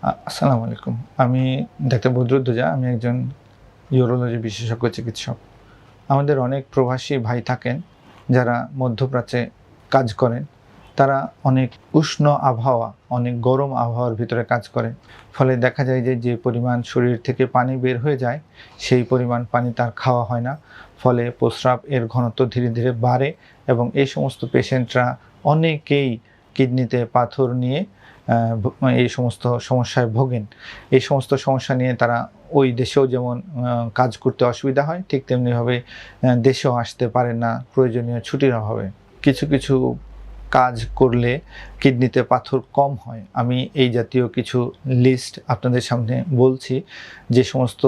আসসালামু আলাইকুম। আমি ডাক্তার বদরুদ্দোজা। আমি একজন ইউরোলজি বিশেষজ্ঞ চিকিৎসক। আমাদের অনেক প্রবাসী ভাই থাকেন যারা মধ্যপ্রাচ্যে কাজ করেন। তারা অনেক উষ্ণ আবহাওয়া, অনেক গরম আবহাওয়ার ভিতরে কাজ করে। ফলে দেখা যায় যে পরিমাণ শরীর থেকে পানি বের হয়ে যায়, সেই পরিমাণ পানি তার খাওয়া হয় না। ফলে প্রস্রাব এর ঘনত্ব ধীরে, ধীরে বাড়ে এবং এই সমস্ত পেশেন্টরা অনেকেই কিডনিতে পাথর নিয়ে আ ভ এই সমস্ত সমস্যায় ভোগেন। এই সমস্ত সমস্যা নিয়ে তারা ওই দেশেও যেমন কাজ করতে অসুবিধা হয়, ঠিক তেমনিভাবে দেশেও আসতে পারেন না প্রয়োজনীয় ছুটির অভাবে। কিছু, কিছু কাজ করলে কিডনিতে পাথর কম হয়। আমি এই জাতীয় কিছু লিস্ট আপনাদের সামনে বলছি। যে সমস্ত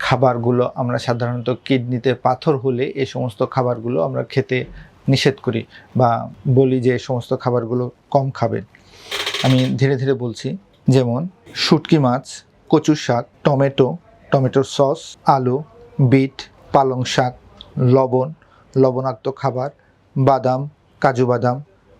খাবারগুলো আমরা সাধারণত কিডনিতে পাথর হলে এই সমস্ত খাবারগুলো আমরা খেতে নিষেধ করি বা বলি যে এই সমস্ত খাবারগুলো কম খাবেন। আমি ধীরে, ধীরে বলছি। যেমন শুঁটকি মাছ, কচুর শাক, টমেটো, টমেটোর সস, আলু, বিট, পালং শাক, লবণ, লবণাক্ত খাবার, বাদাম, কাজু বাদাম,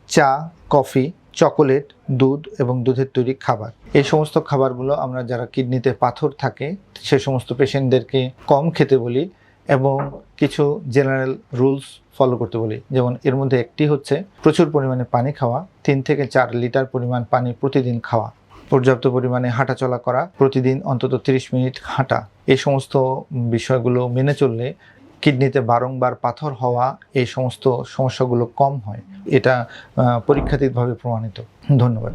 চা, কফি, চকোলেট, দুধ এবং দুধের তৈরি খাবার। এই সমস্ত খাবারগুলো আমরা যারা কিডনিতে পাথর থাকে সে সমস্ত পেশেন্টদেরকে কম খেতে বলি এবং কিছু জেনারেল রুলস ফলো করতে বলি। যেমন এর মধ্যে একটি হচ্ছে প্রচুর পরিমাণে পানি খাওয়া, ৩ থেকে ৪ লিটার পরিমাণ পানি প্রতিদিন খাওয়া, পর্যাপ্ত পরিমাণে হাঁটাচলা করা, প্রতিদিন অন্তত ৩০ মিনিট হাঁটা। এই সমস্ত বিষয়গুলো মেনে চললে কিডনিতে বারংবার পাথর হওয়া এই সমস্ত সমস্যাগুলো কম হয়। এটা পরীক্ষাতীতভাবে প্রমাণিত। ধন্যবাদ।